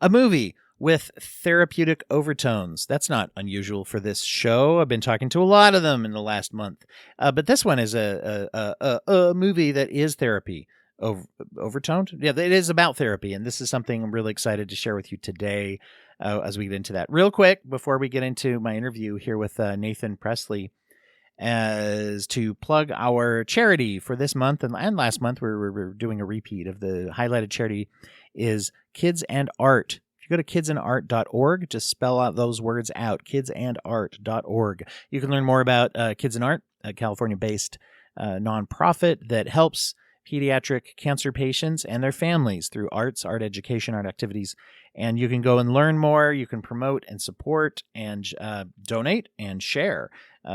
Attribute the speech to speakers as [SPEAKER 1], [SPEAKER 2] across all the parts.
[SPEAKER 1] A movie with therapeutic overtones. That's not unusual for this show. I've been talking to a lot of them in the last month. But this one is a movie that is therapy. Overtoned? Yeah, it is about therapy. And this is something I'm really excited to share with you today as we get into that. Real quick, before we get into my interview here with Nathan Presley, as to plug our charity for this month and last month, we're doing a repeat of the highlighted charity is Kids and Art. If you go to kidsandart.org, just spell out those words out, kidsandart.org. You can learn more about Kids and Art, a California-based nonprofit that helps pediatric cancer patients and their families through arts, art education, art activities. And you can go and learn more. You can promote and support and donate and share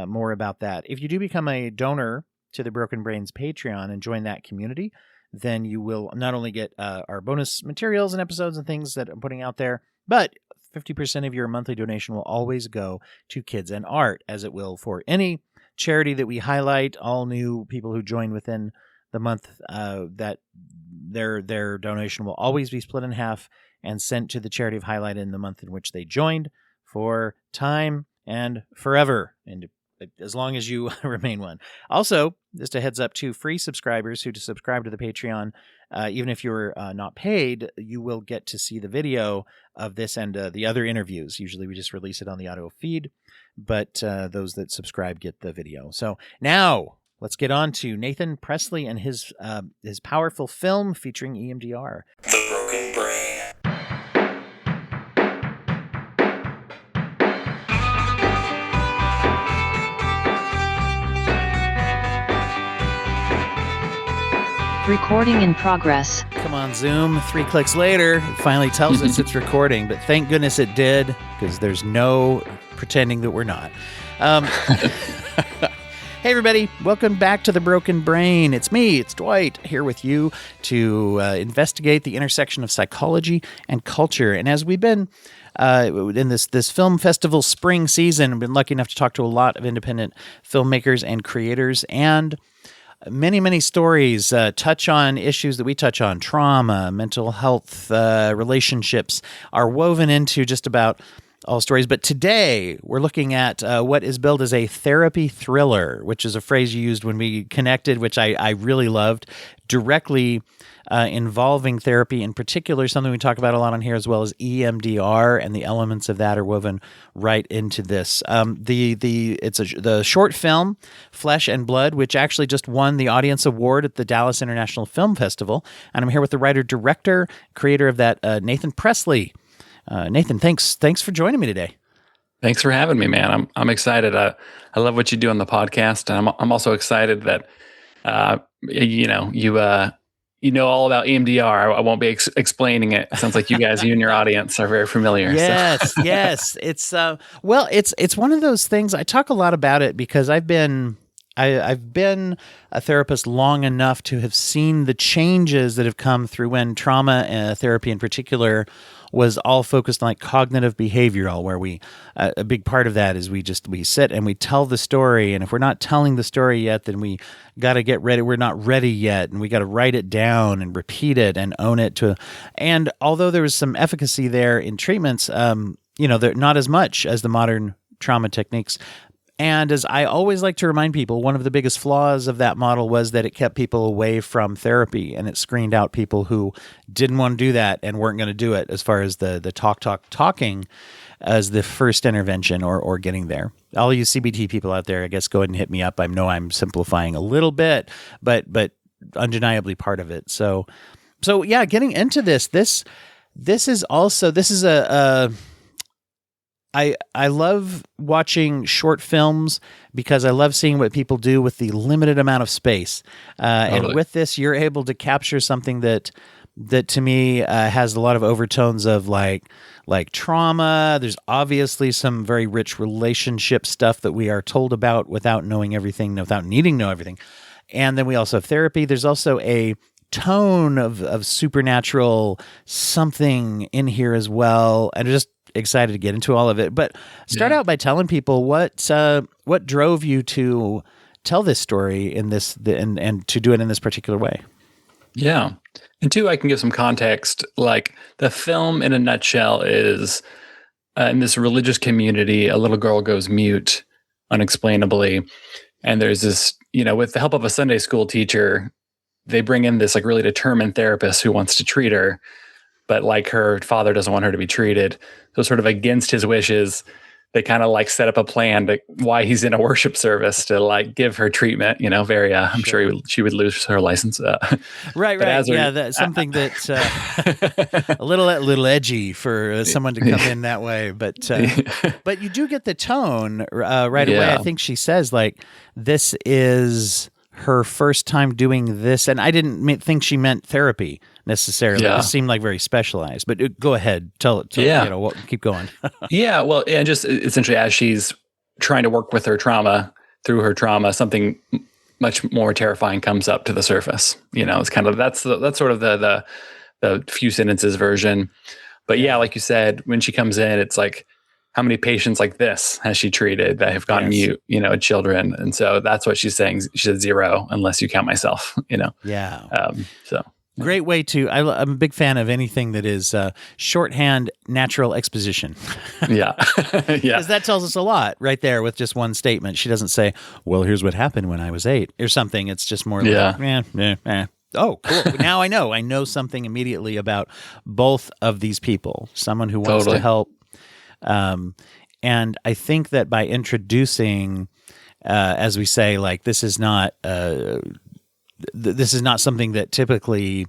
[SPEAKER 1] more about that. If you do become a donor to the Broken Brains Patreon and join that community, then you will not only get our bonus materials and episodes and things that I'm putting out there, but 50% of your monthly donation will always go to Kids and Art, as it will for any charity that we highlight. All new people who join within the month, that their donation will always be split in half and sent to the charity of highlight in the month in which they joined for time and forever, and as long as you remain one. Also, just a heads up to free subscribers who subscribe to the Patreon, even if you're not paid, you will get to see the video of this and the other interviews. Usually we just release it on the auto feed, but those that subscribe get the video. So now let's get on to Nathan Presley and his powerful film featuring EMDR.
[SPEAKER 2] The Broken Brain.
[SPEAKER 3] Recording in progress.
[SPEAKER 1] Come on, Zoom. 3 clicks later, it finally tells us it's recording, but thank goodness it did, because there's no pretending that we're not. Hey, everybody. Welcome back to The Broken Brain. It's me, it's Dwight, here with you to investigate the intersection of psychology and culture. And as we've been in this film festival spring season, I've been lucky enough to talk to a lot of independent filmmakers and creators, and many stories touch on issues that we touch on. Trauma, mental health, relationships are woven into just about all stories. But today we're looking at what is billed as a therapy thriller, which is a phrase you used when we connected, which I really loved, directly involving therapy, in particular, something we talk about a lot on here, as well as EMDR, and the elements of that are woven right into this. The short film Flesh and Blood, which actually just won the Audience Award at the Dallas International Film Festival, and I'm here with the writer, director, creator of that, Nathan Presley. Nathan, thanks for joining me today.
[SPEAKER 4] Thanks for having me, man. I'm excited. I love what you do on the podcast, and I'm also excited that you know all about EMDR. I won't be explaining it. It sounds like you and your audience are very familiar.
[SPEAKER 1] Yes, yes. It's it's one of those things. I talk a lot about it because I've been a therapist long enough to have seen the changes that have come through when trauma therapy in particular was all focused on like cognitive behavioral, where we a big part of that is we sit and we tell the story, and if we're not telling the story yet, then we got to get ready. We're not ready yet, and we got to write it down and repeat it and own it and although there was some efficacy there in treatments, they're not as much as the modern trauma techniques. And as I always like to remind people, one of the biggest flaws of that model was that it kept people away from therapy, and it screened out people who didn't want to do that and weren't going to do it, as far as the talking as the first intervention or getting there. All you CBT people out there, I guess, go ahead and hit me up. I know I'm simplifying a little bit, but undeniably part of it. So yeah, getting into this is a I love watching short films because I love seeing what people do with the limited amount of space. Totally. And with this, you're able to capture something that to me has a lot of overtones of like trauma. There's obviously some very rich relationship stuff that we are told about without knowing everything, without needing to know everything. And then we also have therapy. There's also a tone of supernatural something in here as well. And just excited to get into all of it, but start out by telling people what drove you to tell this story in this and to do it in this particular way.
[SPEAKER 4] Yeah. And two, I can give some context. Like the film in a nutshell is in this religious community, a little girl goes mute unexplainably. And there's this, with the help of a Sunday school teacher, they bring in this like really determined therapist who wants to treat her, but like her father doesn't want her to be treated. So sort of against his wishes, they kind of like set up a plan to why he's in a worship service to like give her treatment, very, I'm sure she would lose her license.
[SPEAKER 1] Right. Yeah. That's something that's a little edgy for someone to come in that way. But you do get the tone right away. I think she says like, this is her first time doing this. And I didn't think she meant therapy necessarily. It seemed like very specialized, but go ahead. Tell keep going.
[SPEAKER 4] Yeah. Well, and just essentially as she's trying to work with her trauma, through her trauma, something much more terrifying comes up to the surface. It's kind of, that's sort of the few sentences version. But yeah, like you said, when she comes in, it's like, how many patients like this has she treated that have gone mute, children? And so that's what she's saying. She said 0, unless you count myself,
[SPEAKER 1] Yeah.
[SPEAKER 4] So.
[SPEAKER 1] Great way to, I'm a big fan of anything that is shorthand natural exposition.
[SPEAKER 4] Yeah.
[SPEAKER 1] Because that tells us a lot right there with just one statement. She doesn't say, well, here's what happened when I was 8 or something. It's just more like, oh, cool. Now I know something immediately about both of these people, someone who wants to help. And I think that by introducing, as we say, like, this is not something that typically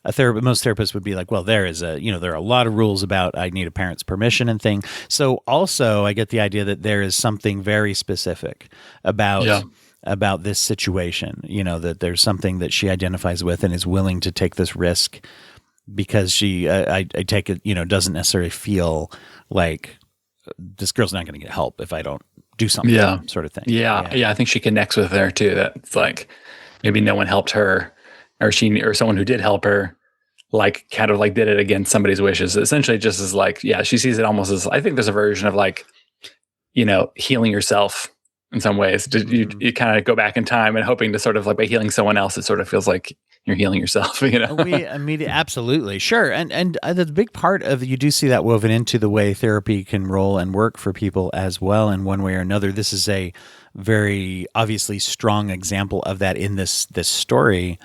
[SPEAKER 1] most therapists would be like, well, there are a lot of rules about I need a parent's permission and thing. So also I get the idea that there is something very specific about this situation, that there's something that she identifies with and is willing to take this risk because she, I take it, doesn't necessarily feel like this girl's not going to get help if I don't do something, sort of thing.
[SPEAKER 4] Yeah. I think she connects with her too. That it's like, maybe no one helped her or someone who did help her, like kind of like did it against somebody's wishes. Essentially just as like, she sees it almost as, I think there's a version of like, healing yourself in some ways. You kind of go back in time and hoping to sort of like by healing someone else, it sort of feels like you're healing yourself,
[SPEAKER 1] Absolutely. Sure. And the big part of, you do see that woven into the way therapy can roll and work for people as well in one way or another. This is a very obviously strong example of that in this story.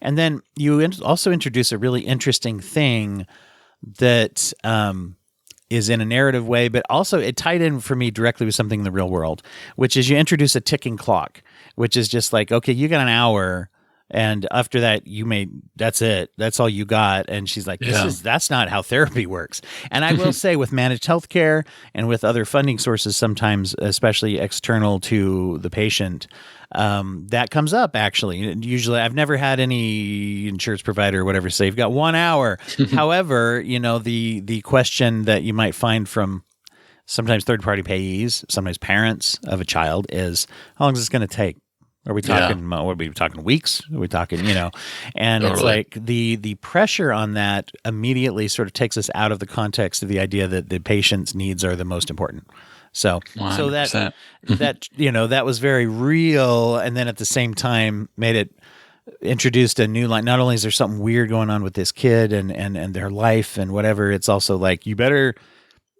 [SPEAKER 1] And then you also introduce a really interesting thing that is in a narrative way, but also it tied in for me directly with something in the real world, which is you introduce a ticking clock, which is just like, okay, you got an hour. And after that, that's it. That's all you got. And she's like, that's not how therapy works. And I will say with managed healthcare and with other funding sources, sometimes, especially external to the patient, that comes up actually. Usually I've never had any insurance provider or whatever say, you've got 1 hour. However, the question that you might find from sometimes third-party payees, sometimes parents of a child is, how long is this going to take? Are we talking? What are we talking? Weeks? Are we talking? And It's like the pressure on that immediately sort of takes us out of the context of the idea that the patient's needs are the most important. So
[SPEAKER 4] 100%.
[SPEAKER 1] that was very real, and then at the same time introduced a new line. Not only is there something weird going on with this kid and their life and whatever, it's also like you better.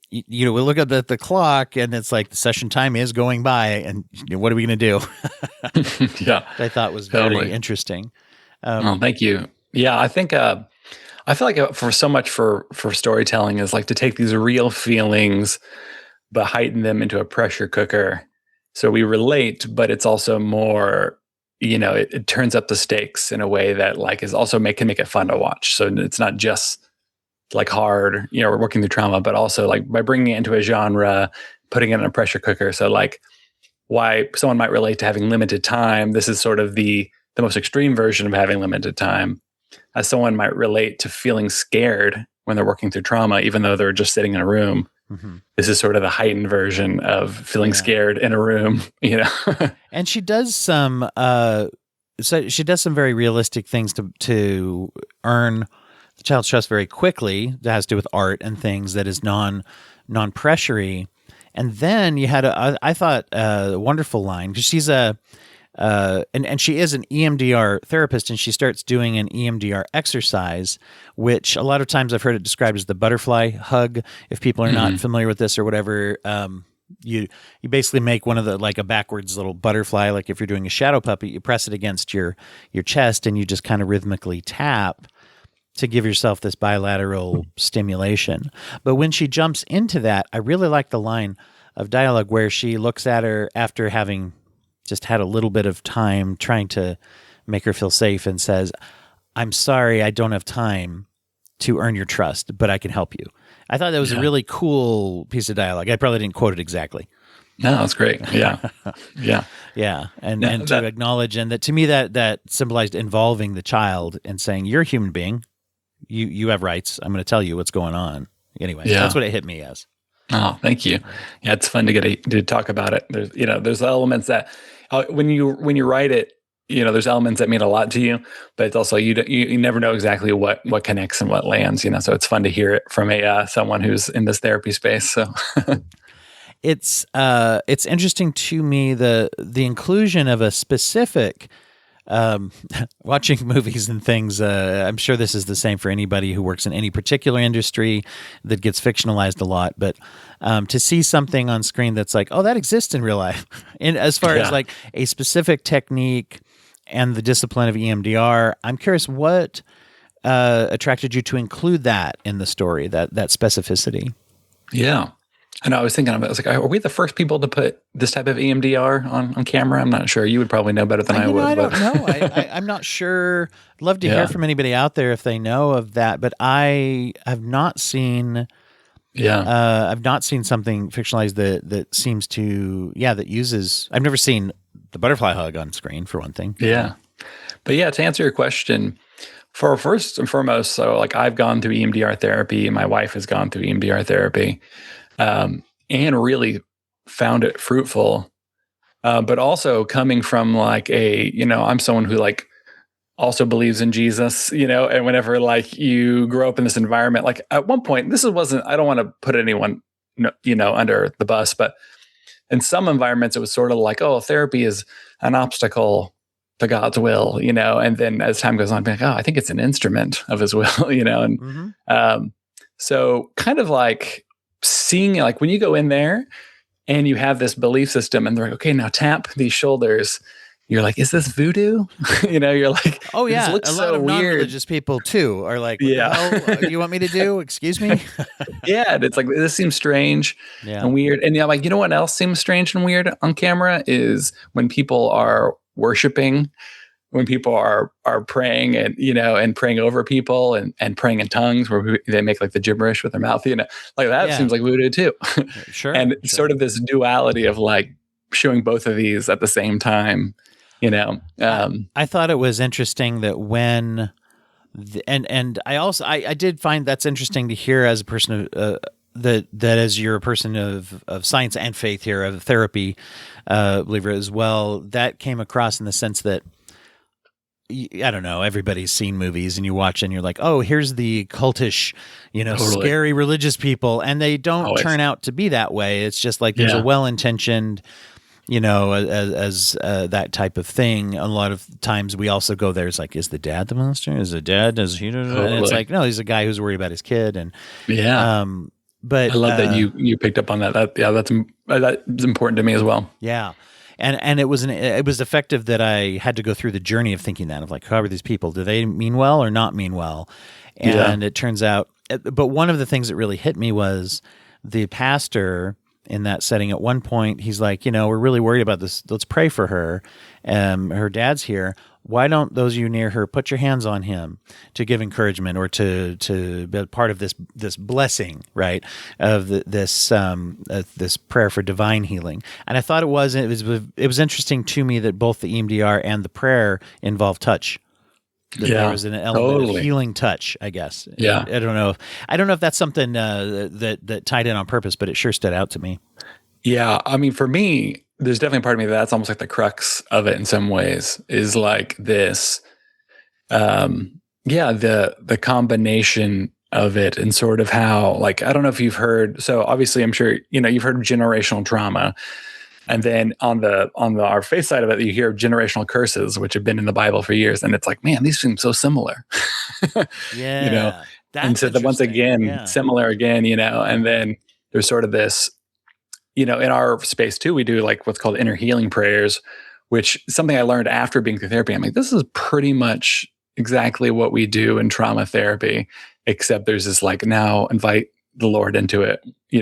[SPEAKER 1] We look at the clock and it's like the session time is going by and what are we going to do? I thought was very interesting.
[SPEAKER 4] Thank you. Yeah. I think, I feel like for so much for storytelling is like to take these real feelings, but heighten them into a pressure cooker. So we relate, but it's also more, it turns up the stakes in a way that like is also can make it fun to watch. So it's not just like hard, we're working through trauma, but also like by bringing it into a genre, putting it in a pressure cooker. So like why someone might relate to having limited time. This is sort of the most extreme version of having limited time, as someone might relate to feeling scared when they're working through trauma, even though they're just sitting in a room. Mm-hmm. This is sort of the heightened version of feeling scared in a room,
[SPEAKER 1] And she does some, very realistic things to earn the child's trust very quickly. That has to do with art and things that is non-pressury. And then you had I thought a wonderful line, because she's and she is an EMDR therapist, and she starts doing an EMDR exercise, which a lot of times I've heard it described as the butterfly hug. If people are not familiar with this or whatever, you basically make one of the, like a backwards little butterfly, like if you're doing a shadow puppet, you press it against your chest and you just kind of rhythmically tap to give yourself this bilateral stimulation. But when she jumps into that, I really like the line of dialogue where she looks at her after having just had a little bit of time trying to make her feel safe and says, "I'm sorry, I don't have time to earn your trust, but I can help you." I thought that was a really cool piece of dialogue. I probably didn't quote it exactly.
[SPEAKER 4] No, that's great. Yeah. Yeah.
[SPEAKER 1] Yeah. And to acknowledge, and that to me, that symbolized involving the child and saying, you're a human being. You have rights. I'm going to tell you what's going on. Anyway, that's what it hit me as.
[SPEAKER 4] Oh, thank you. Yeah, it's fun to talk about it. There's elements that when you write it, there's elements that mean a lot to you, but it's also you never know exactly what connects and what lands. So it's fun to hear it from someone who's in this therapy space. So
[SPEAKER 1] it's interesting to me the inclusion of a specific. Watching movies and things, I'm sure this is the same for anybody who works in any particular industry that gets fictionalized a lot, but to see something on screen that's like, oh, that exists in real life. And as far as like a specific technique and the discipline of EMDR, I'm curious what attracted you to include that in the story, that specificity.
[SPEAKER 4] Yeah. I know. I was thinking about it. I was like, are we the first people to put this type of EMDR on camera? I'm not sure. You would probably know better than I would.
[SPEAKER 1] I don't know. I'm not sure. I'd love to hear from anybody out there if they know of that, but I have not seen. Yeah. I've not seen something fictionalized that seems to, that uses. I've never seen the butterfly hug on screen, for one thing.
[SPEAKER 4] Yeah. But to answer your question, for first and foremost, so like I've gone through EMDR therapy, and my wife has gone through EMDR therapy. And really found it fruitful. But also coming from like I'm someone who like also believes in Jesus, and whenever like you grow up in this environment, like at one point, I don't want to put anyone, under the bus, but in some environments, it was sort of like, oh, therapy is an obstacle to God's will, and then as time goes on, being like, oh, I think it's an instrument of his will, and so kind of like, seeing like when you go in there and you have this belief system and they're like, okay, now tap these shoulders. You're like, is this voodoo? You're like,
[SPEAKER 1] oh yeah. A lot of non-religious people too are like, what the hell do you want me to do? Excuse me.
[SPEAKER 4] Yeah. And it's like, this seems strange and weird. And like, what else seems strange and weird on camera is when people are worshiping, when people are praying and, and praying over people and praying in tongues where they make like the gibberish with their mouth, like that seems like voodoo too.
[SPEAKER 1] Sure.
[SPEAKER 4] And sort of this duality of like showing both of these at the same time,
[SPEAKER 1] I thought it was interesting that when, and I did find that's interesting to hear as a person of, that as you're a person of science and faith here, of therapy believer as well, that came across in the sense that, I don't know, everybody's seen movies and you watch and you're like, oh, here's the cultish, scary religious people. And they don't turn out to be that way. It's just like there's a well-intentioned, as that type of thing. A lot of times we also go there. It's like, is the dad the monster? Is the dad? Does he? And it's like, no, he's a guy who's worried about his kid. And but
[SPEAKER 4] I love that you picked up on that. That's important to me as well.
[SPEAKER 1] Yeah. And it was effective that I had to go through the journey of thinking that, of like, how are these people? Do they mean well or not mean well? And it turns out, but one of the things that really hit me was the pastor in that setting. At one point, he's like, we're really worried about this. Let's pray for her. Her dad's here. Why don't those of you near her put your hands on him to give encouragement or to be part of this blessing, right? Of this prayer for divine healing. And I thought it was interesting to me that both the EMDR and the prayer involve touch. There was an element of healing touch, I guess.
[SPEAKER 4] Yeah.
[SPEAKER 1] I don't know if that's something that tied in on purpose, but it sure stood out to me.
[SPEAKER 4] Yeah. I mean, for me, there's definitely a part of me that's almost like the crux of it in some ways, is like this, the combination of it and sort of how, like, I don't know if you've heard, so obviously I'm sure, you've heard of generational trauma. And then on our faith side of it, you hear generational curses, which have been in the Bible for years, and it's like, man, these seem so similar.
[SPEAKER 1] Yeah.
[SPEAKER 4] And
[SPEAKER 1] That's
[SPEAKER 4] so once
[SPEAKER 1] interesting.
[SPEAKER 4] again,
[SPEAKER 1] Yeah.
[SPEAKER 4] similar again, and then there's sort of this, in our space too, we do like what's called inner healing prayers, which is something I learned after being through therapy. I'm like, this is pretty much exactly what we do in trauma therapy, except there's this like, now invite the Lord into it,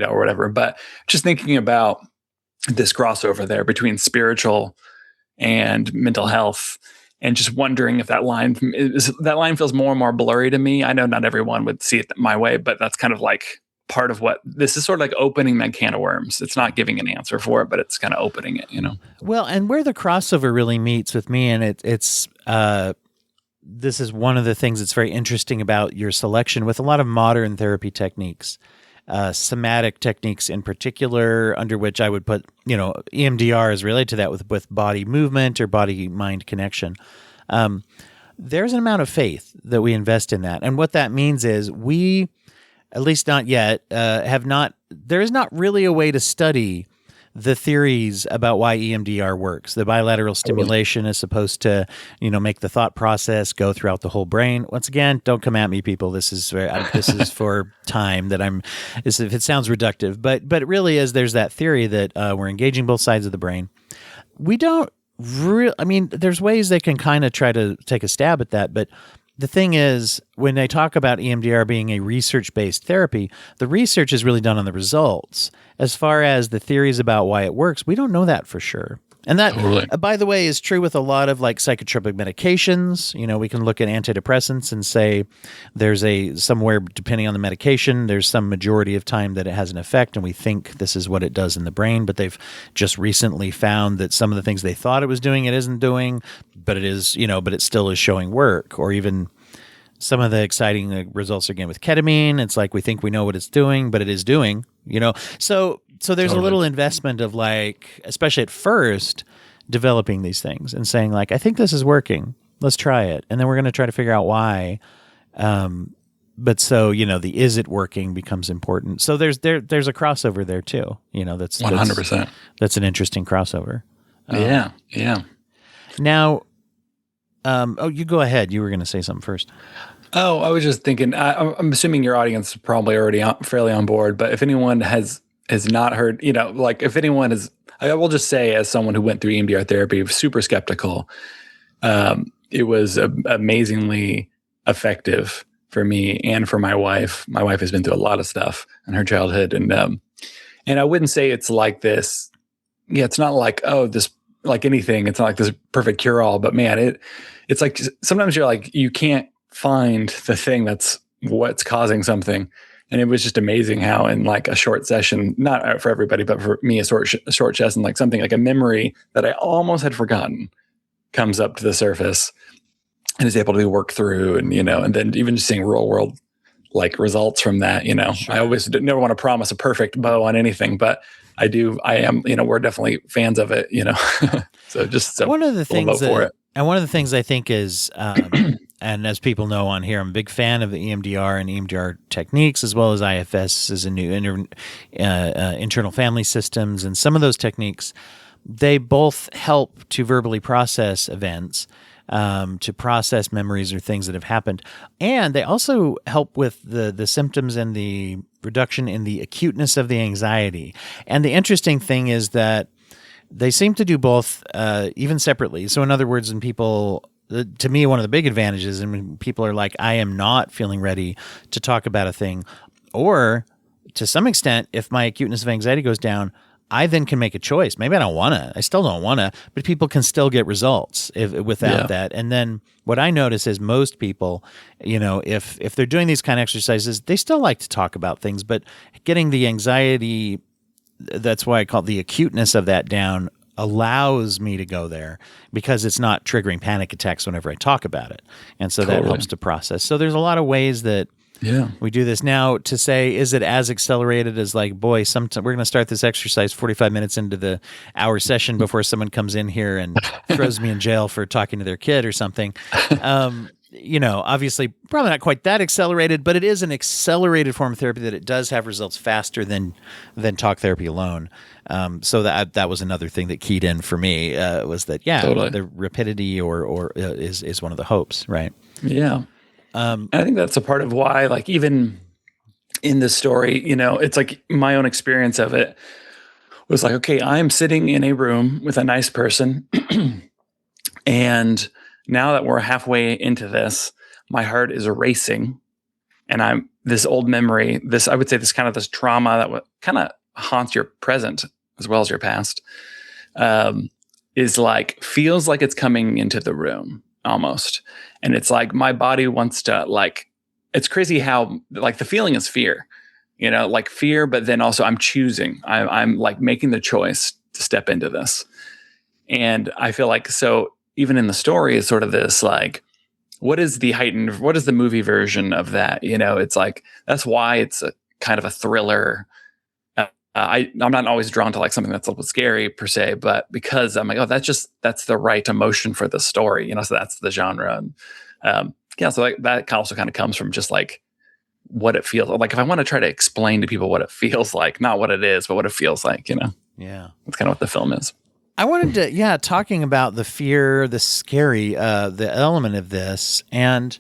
[SPEAKER 4] or whatever. But just thinking about this crossover there between spiritual and mental health, and just wondering if that line feels more and more blurry to me. I know not everyone would see it my way, but that's kind of like part of what this is, sort of like opening that can of worms. It's not giving an answer for it, but it's kind of opening it,
[SPEAKER 1] Well, and where the crossover really meets with me, and it's this is one of the things that's very interesting about your selection with a lot of modern therapy techniques. Somatic techniques in particular, under which I would put, EMDR is related to that with body movement or body-mind connection. There's an amount of faith that we invest in that. And what that means is we, at least not yet, there is not really a way to study the theories about why EMDR works. The bilateral stimulation is supposed to, make the thought process go throughout the whole brain. Once again, don't come at me, people. This is for time that if it sounds reductive, but it really is. There's that theory that we're engaging both sides of the brain. We don't there's ways they can kind of try to take a stab at that, but the thing is, when they talk about EMDR being a research-based therapy, the research is really done on the results. As far as the theories about why it works, we don't know that for sure. And that,
[SPEAKER 4] totally.
[SPEAKER 1] By the way, is true with a lot of like psychotropic medications. We can look at antidepressants and say there's somewhere, depending on the medication, there's some majority of time that it has an effect, and we think this is what it does in the brain. But they've just recently found that some of the things they thought it was doing, it isn't doing, but it is, but it still is showing work. Or even some of the exciting results again with ketamine. It's like we think we know what it's doing, but it is doing, So there's
[SPEAKER 4] Totally.
[SPEAKER 1] a little investment of like, especially at first, developing these things and saying like, I think this is working. Let's try it. And then we're going to try to figure out why. But so, the is it working becomes important. So there's a crossover there too. That's
[SPEAKER 4] 100%.
[SPEAKER 1] That's an interesting crossover.
[SPEAKER 4] Yeah.
[SPEAKER 1] Now, you go ahead. You were going to say something first.
[SPEAKER 4] Oh, I was just thinking, I'm assuming your audience is probably already fairly on board, but if anyone has not heard, like if anyone is, I will just say as someone who went through EMDR therapy, super skeptical, it was amazingly effective for me and for my wife. My wife has been through a lot of stuff in her childhood. And I wouldn't say it's like this. Yeah, it's not like, this, like anything. It's not like this perfect cure all, but man, it's like sometimes you're like, you can't find the thing that's what's causing something. And it was just amazing how in like a short session, not for everybody, but for me, a short session, like something like a memory that I almost had forgotten comes up to the surface and is able to be worked through. And, and then even just seeing real world like results from that,
[SPEAKER 1] Sure.
[SPEAKER 4] I always never want to promise a perfect bow on anything, but I am, we're definitely fans of it, so just
[SPEAKER 1] one of the things
[SPEAKER 4] for it.
[SPEAKER 1] And one of the things I think is, and as people know on here, I'm a big fan of the EMDR and EMDR techniques, as well as IFS as a new internal family systems. And some of those techniques, they both help to verbally process events, to process memories or things that have happened. And they also help with the symptoms and the reduction in the acuteness of the anxiety. And the interesting thing is that they seem to do both, even separately. So in other words, when people, to me, one of the big advantages, and when people are like, I am not feeling ready to talk about a thing, or to some extent, if my acuteness of anxiety goes down, I then can make a choice. Maybe I still don't want to, but people can still get results without that. And then what I notice is most people, if they're doing these kind of exercises, they still like to talk about things, but getting the anxiety, that's why I call it the acuteness of that down, allows me to go there because it's not triggering panic attacks whenever I talk about it. And so that helps to process. So there's a lot of ways that we do this. Now, to say, is it as accelerated as like, boy, we're going to start this exercise 45 minutes into the hour session before someone comes in here and throws me in jail for talking to their kid or something. obviously probably not quite that accelerated, but it is an accelerated form of therapy that it does have results faster than talk therapy alone. So that was another thing that keyed in for me, was that,
[SPEAKER 4] Totally.
[SPEAKER 1] the rapidity or is one of the hopes, right?
[SPEAKER 4] Yeah. And I think that's a part of why, like, even in this story, it's like my own experience of it was like, okay, I'm sitting in a room with a nice person. And now that we're halfway into this, my heart is racing. And I'm this old memory, I would say this trauma that kind of haunts your present as well as your past, is like, feels like it's coming into the room almost. And it's like my body wants to, like, it's crazy how, like, the feeling is fear, like fear, but then also I'm choosing, I'm like making the choice to step into this. And I feel like, so even in the story is sort of this, like, what is the movie version of that? It's like, that's why it's a kind of a thriller. I'm not always drawn to like something that's a little scary per se, but because I'm like, oh, that's the right emotion for the story, so that's the genre. And so like, that also kind of comes from just like what it feels like. If I want to try to explain to people what it feels like, not what it is, but what it feels like,
[SPEAKER 1] Yeah.
[SPEAKER 4] That's kind of what the film is.
[SPEAKER 1] I wanted to, talking about the fear, the scary, the element of this, and,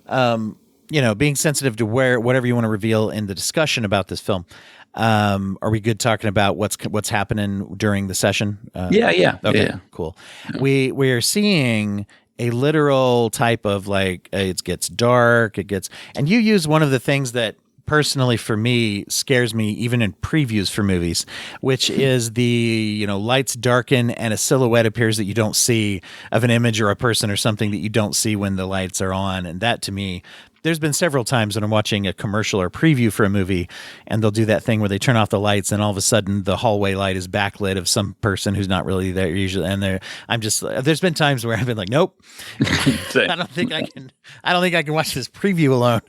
[SPEAKER 1] being sensitive to whatever you want to reveal in the discussion about this film. Are we good talking about what's happening during the session?
[SPEAKER 4] Yeah.
[SPEAKER 1] Okay,
[SPEAKER 4] Yeah.
[SPEAKER 1] cool. We are seeing a literal type of, like, it gets dark, and you use one of the things that personally for me scares me even in previews for movies, which is the lights darken and a silhouette appears that you don't see, of an image or a person or something that you don't see when the lights are on. And that, to me, there's been several times when I'm watching a commercial or preview for a movie and they'll do that thing where they turn off the lights and all of a sudden the hallway light is backlit of some person who's not really there usually. And there's been times where I've been like, nope, I don't think I can watch this preview alone.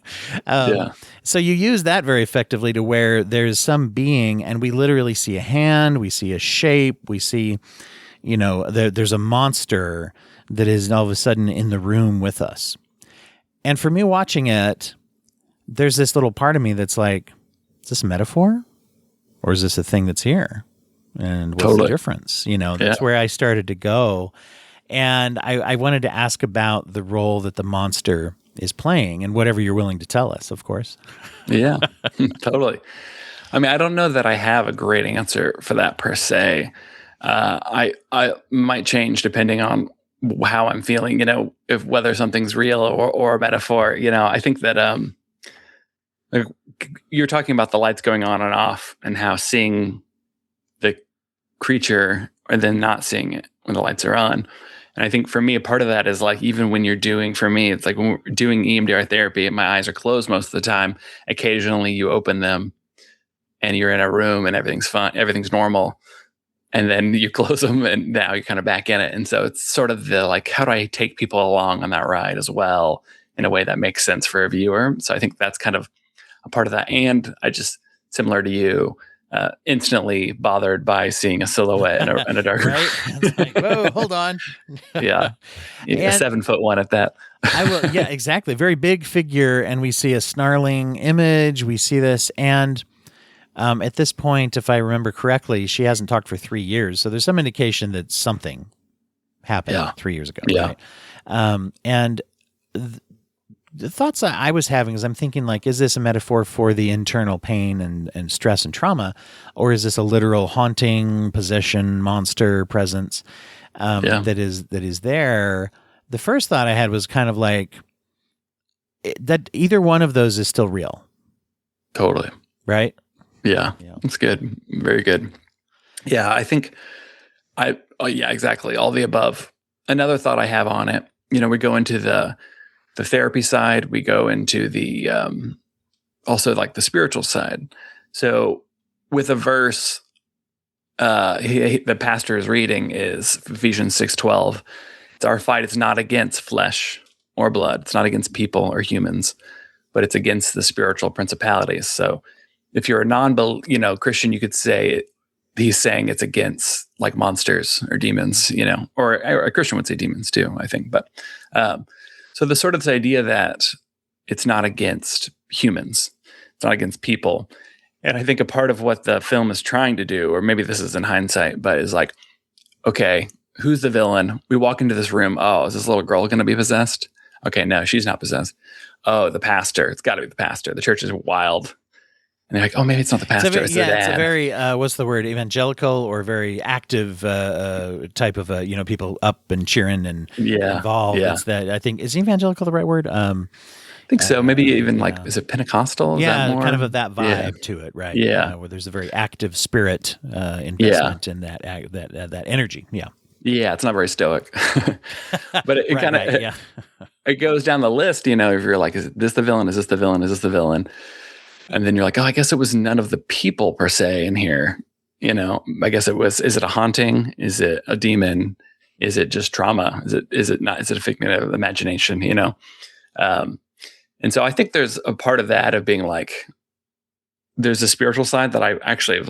[SPEAKER 1] So you use that very effectively to where there's some being and we literally see a hand, we see a shape, we see, there's a monster that is all of a sudden in the room with us. And for me watching it, there's this little part of me that's like, is this a metaphor? Or is this a thing that's here? And what's the difference? That's where I started to go. And I wanted to ask about the role that the monster is playing and whatever you're willing to tell us, of course.
[SPEAKER 4] Yeah, totally. I mean, I don't know that I have a great answer for that per se. I might change depending on how I'm feeling, if whether something's real or a metaphor. I think that like you're talking about the lights going on and off and how seeing the creature and then not seeing it when the lights are on. And I think for me, a part of that is like, even when for me, it's like when we're doing EMDR therapy, my eyes are closed most of the time. Occasionally you open them and you're in a room and everything's fine, everything's normal. And then you close them and now you're kind of back in it. And so it's sort of the, like, how do I take people along on that ride as well in a way that makes sense for a viewer? So I think that's kind of a part of that. And I just, similar to you, instantly bothered by seeing a silhouette in a dark room.
[SPEAKER 1] Right? It's like, whoa, hold on.
[SPEAKER 4] Yeah. A 7'1" at that.
[SPEAKER 1] Yeah, exactly. Very big figure. And we see a snarling image. We see this. And at this point, if I remember correctly, she hasn't talked for 3 years. So there's some indication that something happened 3 years ago.
[SPEAKER 4] Yeah.
[SPEAKER 1] Right? And the thoughts I was having is I'm thinking, like, is this a metaphor for the internal pain and stress and trauma, or is this a literal haunting, possession, monster presence that is there? The first thought I had was kind of like that either one of those is still real.
[SPEAKER 4] Totally.
[SPEAKER 1] Right?
[SPEAKER 4] Yeah. That's good. Very good. Yeah, I think exactly. All the above. Another thought I have on it, we go into the therapy side, we go into the also like the spiritual side. So with a verse, the pastor is reading is Ephesians 6:12. It's our fight. It's not against flesh or blood. It's not against people or humans, but it's against the spiritual principalities. So if you're a Christian, you could say he's saying it's against like monsters or demons, or a Christian would say demons too, I think. But So the sort of this idea that it's not against humans, it's not against people. And I think a part of what the film is trying to do, or maybe this is in hindsight, but is like, okay, who's the villain? We walk into this room. Oh, is this little girl going to be possessed? Okay, no, she's not possessed. Oh, the pastor. It's got to be the pastor. The church is wild. And they're like, oh, maybe it's not the pastor. It's the dad.
[SPEAKER 1] It's a very, what's the word, evangelical or very active type of, people up and cheering and involved.
[SPEAKER 4] Yeah.
[SPEAKER 1] It's that, I think, is evangelical the right word?
[SPEAKER 4] I think so. Maybe even is it Pentecostal? Is that more?
[SPEAKER 1] Kind of that vibe to it, right?
[SPEAKER 4] Yeah.
[SPEAKER 1] Where there's a very active spirit investment in that energy. Yeah.
[SPEAKER 4] Yeah, it's not very stoic. But it kind of it goes down the list, if you're like, is this the villain? Is this the villain? Is this the villain? And then you're like, oh, I guess it was none of the people per se in here. I guess it was, is it a haunting? Is it a demon? Is it just trauma? Is it not? Is it a figment of imagination? And so I think there's a part of that of being like, there's a spiritual side that I actually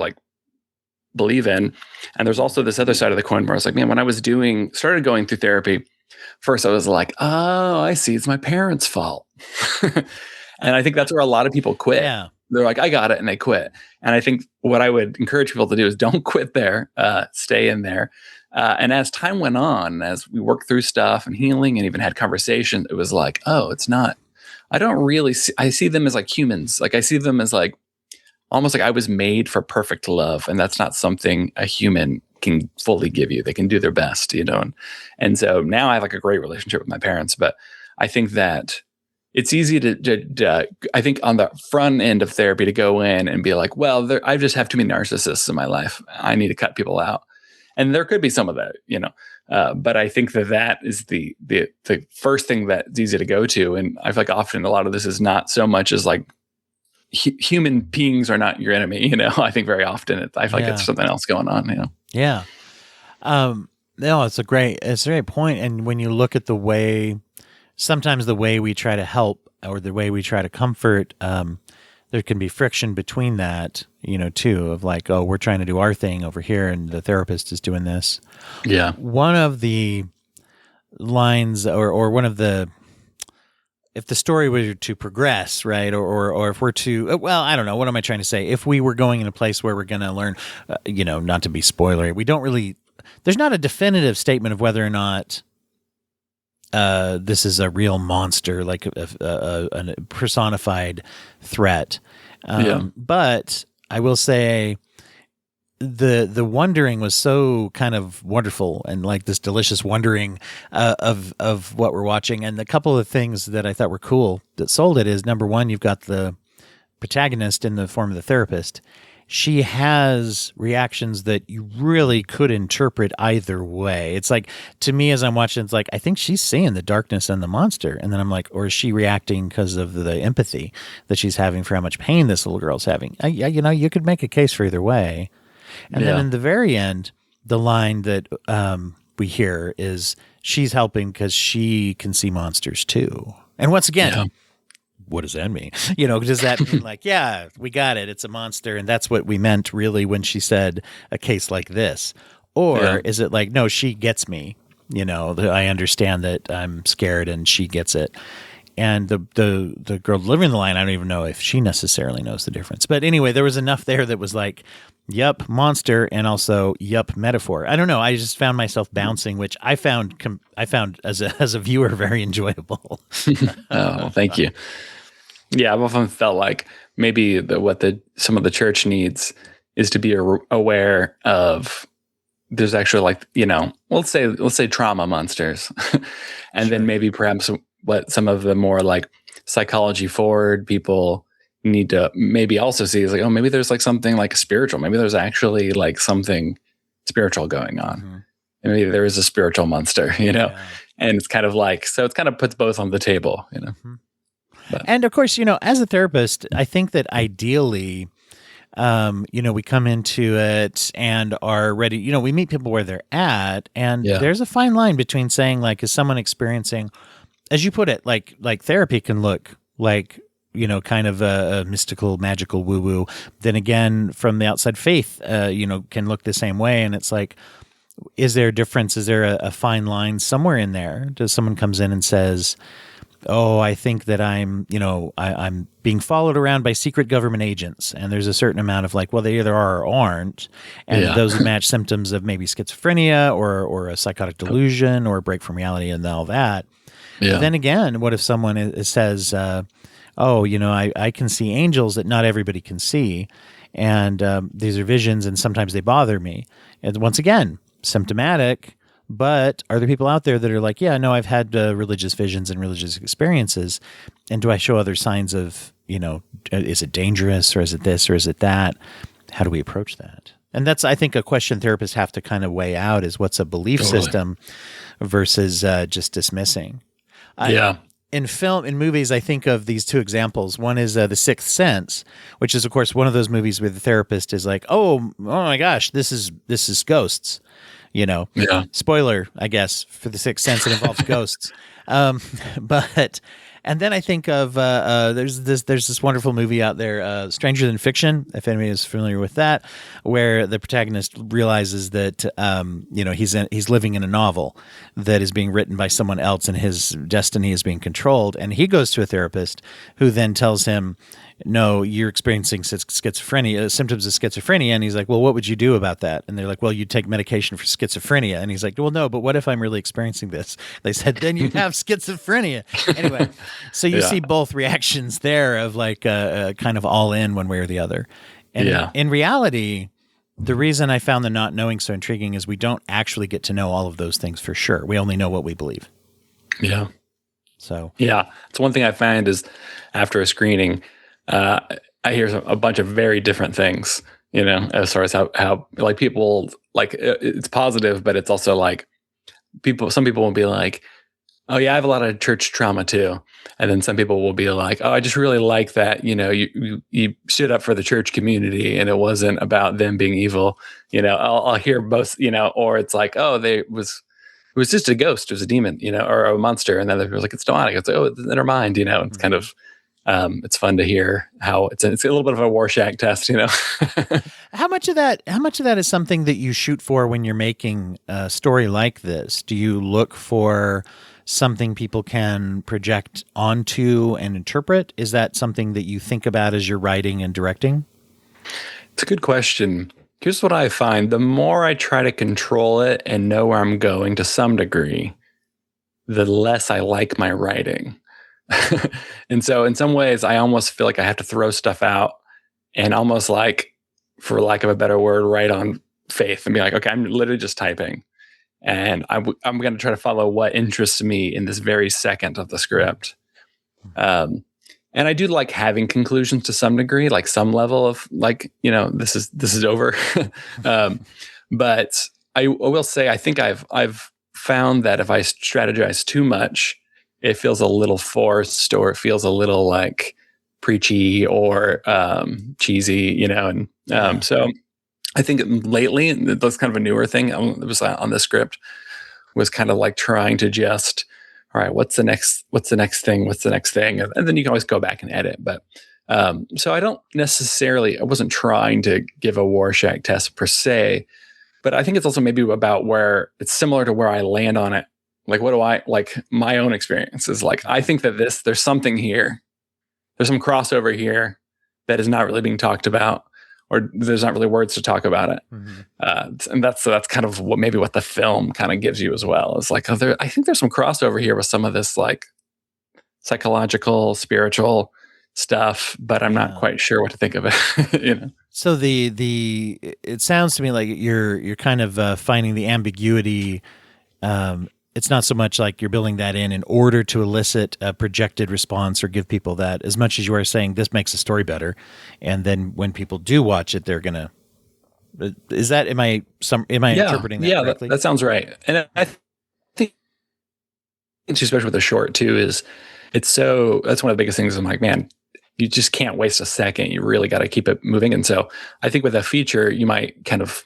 [SPEAKER 4] believe in. And there's also this other side of the coin where I was like, man, when I was started going through therapy, first I was like, oh, I see. It's my parents' fault. And I think that's where a lot of people quit.
[SPEAKER 1] Yeah.
[SPEAKER 4] They're like, I got it. And they quit. And I think what I would encourage people to do is don't quit there, stay in there. And as time went on, as we worked through stuff and healing and even had conversations, it was like, oh, it's not, I don't really see, I see them as like humans. Like I see them as like, almost like I was made for perfect love. And that's not something a human can fully give you. They can do their best, And so now I have like a great relationship with my parents, but I think that it's easy to I think on the front end of therapy to go in and be like, well, I just have too many narcissists in my life. I need to cut people out. And there could be some of that, but I think that is the first thing that's easy to go to. And I feel like often a lot of this is not so much as like human beings are not your enemy. I think very often I feel like it's something else going on.
[SPEAKER 1] Yeah. No, it's a great point. And when you look at sometimes the way we try to help or the way we try to comfort, there can be friction between that, too, of like, oh, we're trying to do our thing over here and the therapist is doing this.
[SPEAKER 4] Yeah.
[SPEAKER 1] One of the lines or one of the, if the story were to progress, right, or if we're to, well, I don't know, what am I trying to say? If we were going in a place where we're going to learn, not to be spoilery, we don't really, there's not a definitive statement of whether or not this is a real monster, like a personified threat. But I will say the wondering was so kind of wonderful and like this delicious wondering of what we're watching. And a couple of things that I thought were cool that sold it is, number one, you've got the protagonist in the form of the therapist. She has reactions that you really could interpret either way. It's like, to me, as I'm watching, it's like, I think she's seeing the darkness and the monster. And then I'm like, or is she reacting because of the empathy that she's having for how much pain this little girl's having? You could make a case for either way. And then in the very end, the line that we hear is she's helping because she can see monsters too. And once again, what does that mean? Does that mean like, yeah, we got it, it's a monster, and that's what we meant really when she said a case like this? Or is it like, no, she gets me, I understand that I'm scared and she gets it. And the girl delivering the line, I don't even know if she necessarily knows the difference. But anyway, there was enough there that was like, yup, monster, and also yup, metaphor. I don't know. I just found myself bouncing, which I found as a viewer very enjoyable.
[SPEAKER 4] Oh, thank you. Yeah, I've often felt like maybe some of the church needs is to be aware of. There's actually like, let's say trauma monsters, and then maybe perhaps what some of the more like psychology forward people need to maybe also see is like, oh, maybe there's like something like spiritual. Maybe there's actually like something spiritual going on. Mm-hmm. And maybe there is a spiritual monster, and it's kind of like, so it kind of puts both on the table,
[SPEAKER 1] Mm-hmm. And of course, as a therapist, I think that ideally, we come into it and are ready, we meet people where they're at, and there's a fine line between saying like, is someone experiencing, as you put it, like therapy can look like, kind of a mystical, magical woo-woo. Then again, from the outside, faith, can look the same way. And it's like, is there a difference? Is there a fine line somewhere in there? Does someone comes in and says, oh, I think that I'm being followed around by secret government agents. And there's a certain amount of like, well, they either are or aren't. And
[SPEAKER 4] Yeah.
[SPEAKER 1] those would match symptoms of maybe schizophrenia or a psychotic delusion or a break from reality and all that.
[SPEAKER 4] Yeah.
[SPEAKER 1] But then again, what if someone says, oh, I can see angels that not everybody can see. And these are visions and sometimes they bother me. And once again, symptomatic. But are there people out there that are like, yeah, no, I've had religious visions and religious experiences. And do I show other signs of, is it dangerous or is it this or is it that? How do we approach that? And that's, I think, a question therapists have to kind of weigh out is what's a belief system versus just dismissing.
[SPEAKER 4] Yeah.
[SPEAKER 1] In movies, I think of these two examples. One is The Sixth Sense, which is, of course, one of those movies where the therapist is like, oh my gosh, this is ghosts.
[SPEAKER 4] Yeah.
[SPEAKER 1] Spoiler, I guess, for The Sixth Sense, it involves ghosts. And then I think of there's this wonderful movie out there, Stranger Than Fiction, if anybody is familiar with that, where the protagonist realizes that he's living in a novel that is being written by someone else, and his destiny is being controlled. And he goes to a therapist who then tells him, no, you're experiencing schizophrenia, symptoms of schizophrenia. And he's like, well, what would you do about that? And they're like, well, you take medication for schizophrenia. And he's like, well, no, but what if I'm really experiencing this? They said, then you have schizophrenia. Anyway, so you see both reactions there of like kind of all in one way or the other. And in reality, the reason I found the not knowing so intriguing is we don't actually get to know all of those things for sure. We only know what we believe.
[SPEAKER 4] Yeah.
[SPEAKER 1] So,
[SPEAKER 4] yeah. It's one thing I find is after a screening, I hear a bunch of very different things, as far as how like people like it's positive, but it's also like some people will be like, oh yeah, I have a lot of church trauma too. And then some people will be like, oh, I just really like that, you stood up for the church community and it wasn't about them being evil. I'll hear both, or it's like, oh, it was just a ghost, it was a demon, or a monster. And then they're like, it's demonic. It's like, oh, it's in their mind, it's kind of, it's fun to hear how it's a little bit of a Rorschach test,
[SPEAKER 1] How much of that is something that you shoot for when you're making a story like this? Do you look for something people can project onto and interpret? Is that something that you think about as you're writing and directing?
[SPEAKER 4] It's a good question. Here's what I find. The more I try to control it and know where I'm going to some degree, the less I like my writing. And so in some ways, I almost feel like I have to throw stuff out and almost like, for lack of a better word, write on faith and be like, okay, I'm literally just typing. And I'm going to try to follow what interests me in this very second of the script. And I do like having conclusions to some degree, like some level of like, this is over. But I will say, I think I've found that if I strategize too much, it feels a little forced, or it feels a little like preachy or cheesy, and so I think lately that's kind of a newer thing. It was on the script was kind of like trying to just, all right, what's the next thing? And then you can always go back and edit. But so I wasn't trying to give a Rorschach test per se, but I think it's also maybe about where it's similar to where I land on it. Like, what do I like? My own experience is like, I think that there's something here. There's some crossover here that is not really being talked about, or there's not really words to talk about it. Mm-hmm. And that's kind of what the film kind of gives you as well. It's like, I think there's some crossover here with some of this like psychological, spiritual stuff, but I'm not quite sure what to think of it.
[SPEAKER 1] So it sounds to me like you're kind of finding the ambiguity. It's not so much like you're building that in order to elicit a projected response or give people that, as much as you are saying this makes the story better. And then when people do watch it, they're going to, am I interpreting that correctly?
[SPEAKER 4] That sounds right. And I think, especially with the short too, that's one of the biggest things. I'm like, man, you just can't waste a second. You really got to keep it moving. And so I think with a feature, you might kind of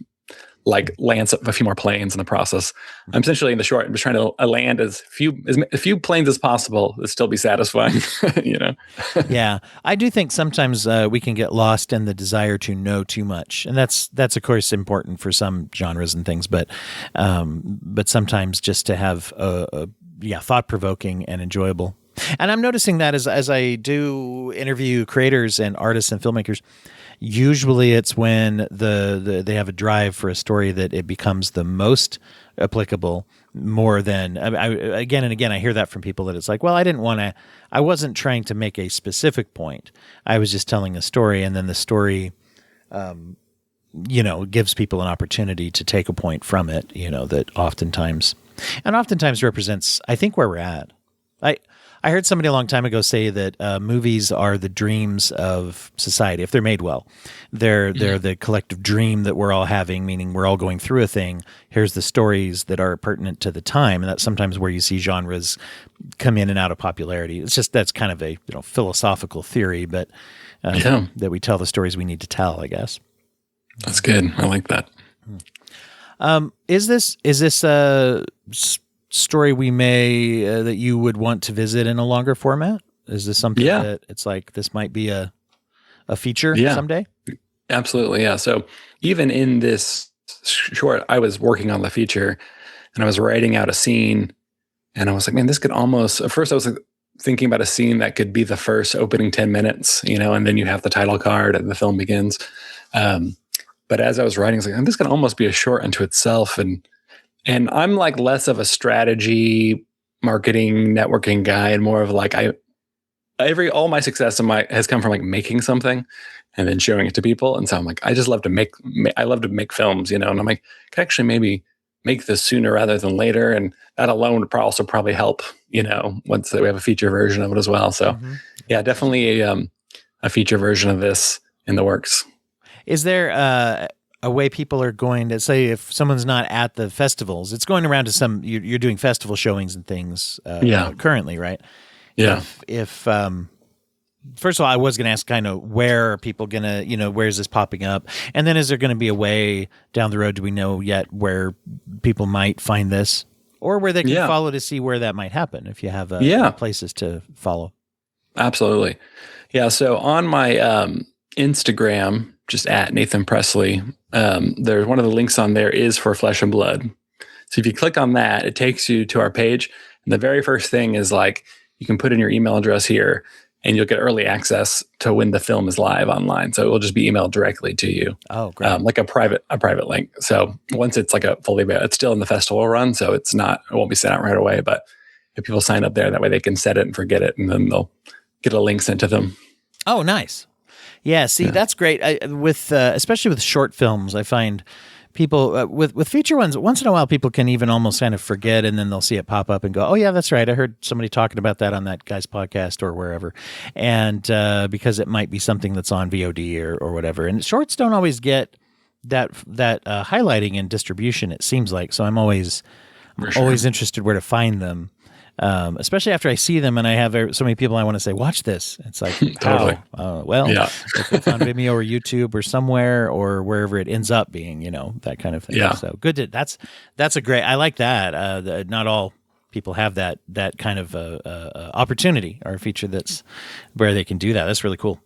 [SPEAKER 4] like land a few more planes in the process. I'm essentially in the short, I'm just trying to land as few planes as possible to still be satisfying,
[SPEAKER 1] Yeah. I do think sometimes we can get lost in the desire to know too much. And that's of course important for some genres and things, but sometimes just to have thought-provoking and enjoyable. And I'm noticing that as I do interview creators and artists and filmmakers, usually it's when they have a drive for a story that it becomes the most applicable more than again and again I hear that from people that it's like, well, I wasn't trying to make a specific point. I was just telling a story, and then the story gives people an opportunity to take a point from it, that oftentimes represents, I think, where we're at. I heard somebody a long time ago say that movies are the dreams of society if they're made well. They're the collective dream that we're all having, meaning we're all going through a thing. Here's the stories that are pertinent to the time, and that's sometimes where you see genres come in and out of popularity. It's just that's kind of a philosophical theory, but that we tell the stories we need to tell, I guess.
[SPEAKER 4] That's good. I like that.
[SPEAKER 1] Is this a story we may that you would want to visit in a longer format? Is this something that it's like this might be a feature someday?
[SPEAKER 4] Absolutely, yeah. So even in this short, I was working on the feature, and I was writing out a scene, and I was like, man, this could almost. At first, I was like, thinking about a scene that could be the first opening 10 minutes, and then you have the title card and the film begins. But as I was writing, I was like, this can almost be a short unto itself. And I'm like less of a strategy, marketing, networking guy, and more of like all my success has come from like making something and then showing it to people. And so I'm like, I just love to make films, and I'm like, I could actually maybe make this sooner rather than later. And that alone would also probably help, once we have a feature version of it as well. So yeah, definitely a feature version of this in the works.
[SPEAKER 1] Is there a way people are going to say, if someone's not at the festivals, it's going around to some, you're doing festival showings and things currently, right?
[SPEAKER 4] Yeah.
[SPEAKER 1] If first of all, I was going to ask kind of where are people going to, where is this popping up? And then is there going to be a way down the road, do we know yet where people might find this or where they can follow to see where that might happen if you have places to follow? Absolutely.
[SPEAKER 4] Yeah. So on my Instagram, just at Nathan Presley, there's one of the links on there is for Flesh and Blood. So if you click on that, it takes you to our page. And the very first thing is like, you can put in your email address here and you'll get early access to when the film is live online. So it will just be emailed directly to you.
[SPEAKER 1] Oh, great.
[SPEAKER 4] Like a private link. So once it's like it's still in the festival run. So it won't be sent out right away, but if people sign up there, that way they can set it and forget it. And then they'll get a link sent to them.
[SPEAKER 1] Oh, nice. Yeah, see, that's great. Especially with short films, I find people with feature ones, once in a while, people can even almost kind of forget, and then they'll see it pop up and go, "Oh yeah, that's right. I heard somebody talking about that on that guy's podcast or wherever," and because it might be something that's on VOD or whatever. And shorts don't always get that highlighting and distribution. It seems like so. I'm always interested where to find them. Especially after I see them and I have so many people I want to say, watch this. It's like,
[SPEAKER 4] totally.
[SPEAKER 1] If it's on Vimeo or YouTube or somewhere or wherever it ends up being, that kind of thing.
[SPEAKER 4] Yeah.
[SPEAKER 1] So good. That's a great, I like that. Not all people have that kind of opportunity or a feature that's where they can do that. That's really cool.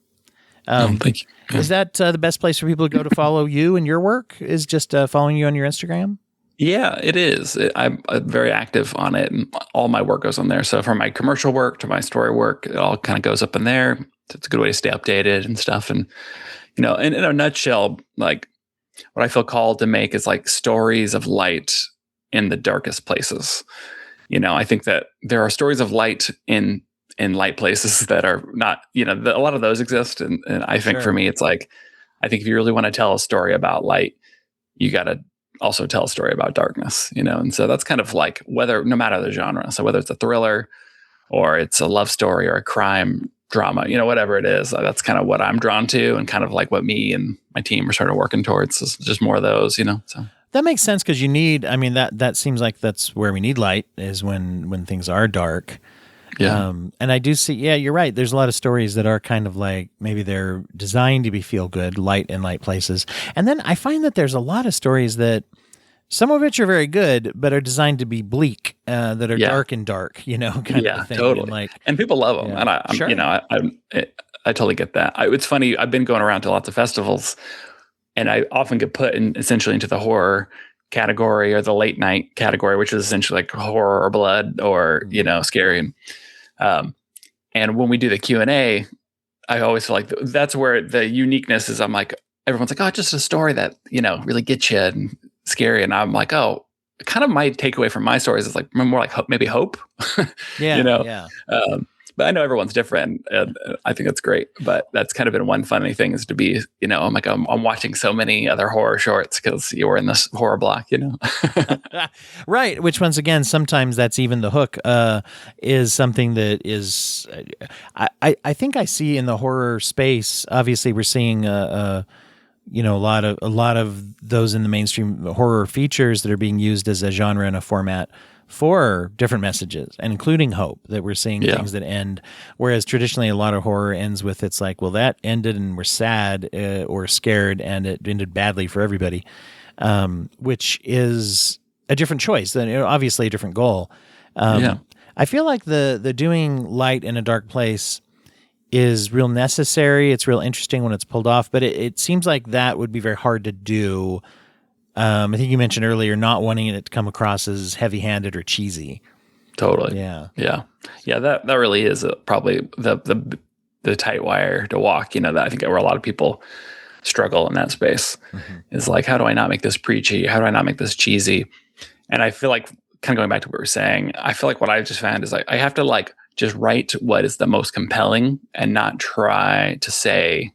[SPEAKER 4] Thank you.
[SPEAKER 1] Is that the best place for people to go to follow you and your work is just following you on your Instagram?
[SPEAKER 4] Yeah, it is. I'm very active on it, and all my work goes on there. So from my commercial work to my story work, it all kind of goes up in there. It's a good way to stay updated and stuff. And, in a nutshell, like what I feel called to make is like stories of light in the darkest places. I think that there are stories of light in light places that are not, a lot of those exist. And I think for me, it's like, I think if you really want to tell a story about light, you got to also tell a story about darkness, and so that's kind of like no matter the genre. So whether it's a thriller or it's a love story or a crime drama, whatever it is, that's kind of what I'm drawn to and kind of like what me and my team are sort of working towards is just more of those, so.
[SPEAKER 1] That makes sense because you need, that seems like that's where we need light is when things are dark.
[SPEAKER 4] Yeah.
[SPEAKER 1] And I do see, you're right. There's a lot of stories that are kind of like, maybe they're designed to be feel good, light in light places. And then I find that there's a lot of stories that some of which are very good, but are designed to be bleak, that are dark and dark, kind of thing.
[SPEAKER 4] Totally. And people love them. And I totally get that. It's funny. I've been going around to lots of festivals and I often get put essentially into the horror category or the late night category, which is essentially like horror or blood or, scary. And And when we do the Q&A, I always feel like that's where the uniqueness is. I'm like, everyone's like, oh, it's just a story that, really gets you and scary. And I'm like, oh, kind of my takeaway from my stories is like more like maybe hope,
[SPEAKER 1] Yeah. Yeah.
[SPEAKER 4] But I know everyone's different, and I think that's great. But that's kind of been one funny thing is to be, I'm like, I'm watching so many other horror shorts because you were in this horror block,
[SPEAKER 1] Right. Which, once again, sometimes that's even the hook, is something that is, I think I see in the horror space. Obviously, we're seeing, a lot of those in the mainstream horror features that are being used as a genre and a format for different messages, and including hope, that we're seeing things that end, whereas traditionally a lot of horror ends with, it's like, well, that ended and we're sad or scared and it ended badly for everybody, which is a different choice and obviously a different goal. I feel like the doing light in a dark place is real necessary. It's real interesting when it's pulled off, but it seems like that would be very hard to do. I think you mentioned earlier not wanting it to come across as heavy-handed or cheesy.
[SPEAKER 4] Totally.
[SPEAKER 1] Yeah.
[SPEAKER 4] That really is probably the tight wire to walk. That I think where a lot of people struggle in that space is like, how do I not make this preachy? How do I not make this cheesy? And I feel like, kind of going back to what we were saying, I feel like what I just found is like I have to like just write what is the most compelling and not try to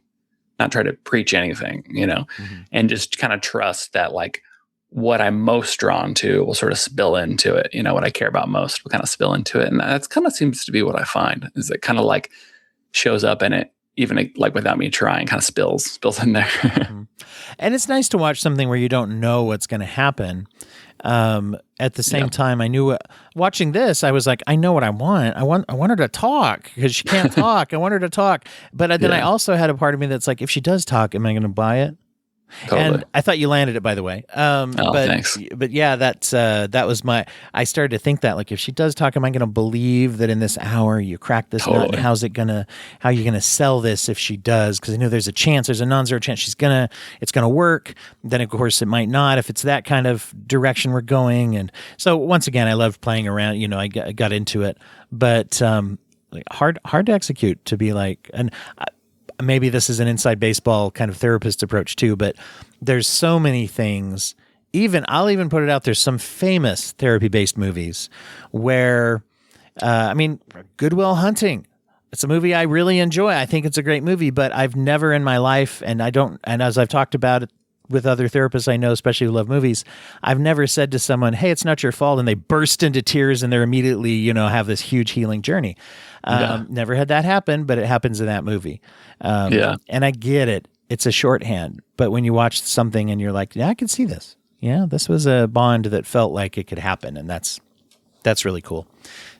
[SPEAKER 4] preach anything, and just kind of trust that like what I'm most drawn to will sort of spill into it. What I care about most will kind of spill into it. And that's kind of seems to be what I find is it kind of like shows up in it, even like without me trying, kind of spills in there.
[SPEAKER 1] And it's nice to watch something where you don't know what's going to happen. At the same time, I knew watching this, I was like, I know what I want. I want her to talk because she can't talk. I want her to talk. But then I also had a part of me that's like, if she does talk, am I going to buy it? Totally. And I thought you landed it, by the way.
[SPEAKER 4] Thanks.
[SPEAKER 1] But yeah, that was I started to think that, like, if she does talk, am I going to believe that in this hour you crack this nut? And how are you going to sell this if she does? Because I know there's a non-zero chance it's going to work. Then of course it might not if it's that kind of direction we're going. And so once again, I loved playing around. I got into it, but hard to execute, to be like, and maybe this is an inside baseball kind of therapist approach too, but there's so many things. I'll even put it out. There's some famous therapy-based movies where, Good Will Hunting. It's a movie I really enjoy. I think it's a great movie, but I've never in my life, and as I've talked about it with other therapists I know, especially who love movies, I've never said to someone, hey, it's not your fault, and they burst into tears and they're immediately, have this huge healing journey. Never had that happen, but it happens in that movie. And I get it. It's a shorthand. But when you watch something and you're like, yeah, I can see this. Yeah, this was a bond that felt like it could happen. And that's really cool.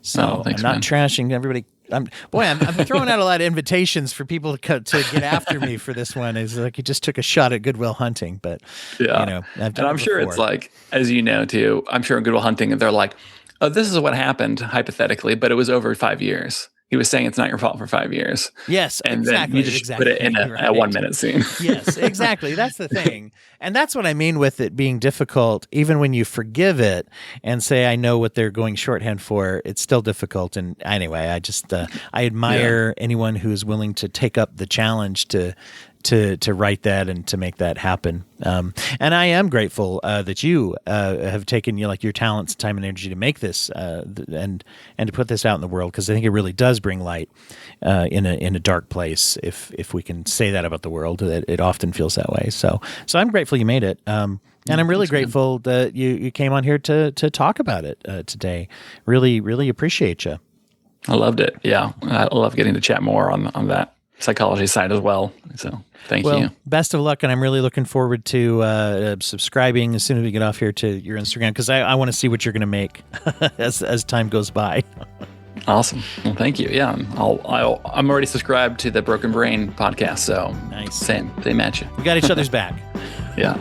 [SPEAKER 1] So thanks, I'm not trashing everybody. I'm throwing out a lot of invitations for people to get after me for this one. Is like you just took a shot at Good Will Hunting, but
[SPEAKER 4] I'm sure it's like, as you know too, I'm sure in Good Will Hunting they're like, oh, this is what happened hypothetically, but it was over 5 years. He was saying it's not your fault for 5 years.
[SPEAKER 1] Yes,
[SPEAKER 4] and
[SPEAKER 1] exactly.
[SPEAKER 4] then you just put it in a 1 minute scene.
[SPEAKER 1] Yes, exactly. That's the thing. And that's what I mean with it being difficult. Even when you forgive it and say, I know what they're going shorthand for, it's still difficult. And anyway, I just, I admire anyone who is willing to take up the challenge to write that and to make that happen. And I am grateful that you have taken your talents, time, and energy to make this and to put this out in the world, because I think it really does bring light in a dark place. If we can say that about the world, that it often feels that way. So I'm grateful you made it. And I'm really grateful that you came on here to talk about it today. Really, really appreciate you.
[SPEAKER 4] I loved it. Yeah, I love getting to chat more on that psychology side as well. So thank you.
[SPEAKER 1] Best of luck. And I'm really looking forward to subscribing as soon as we get off here to your Instagram, because I want to see what you're going to make as time goes by.
[SPEAKER 4] Awesome. Well, thank you. Yeah. I'm already subscribed to the Broken Brain podcast. So
[SPEAKER 1] nice.
[SPEAKER 4] Same at you.
[SPEAKER 1] We got each other's back.
[SPEAKER 4] Yeah.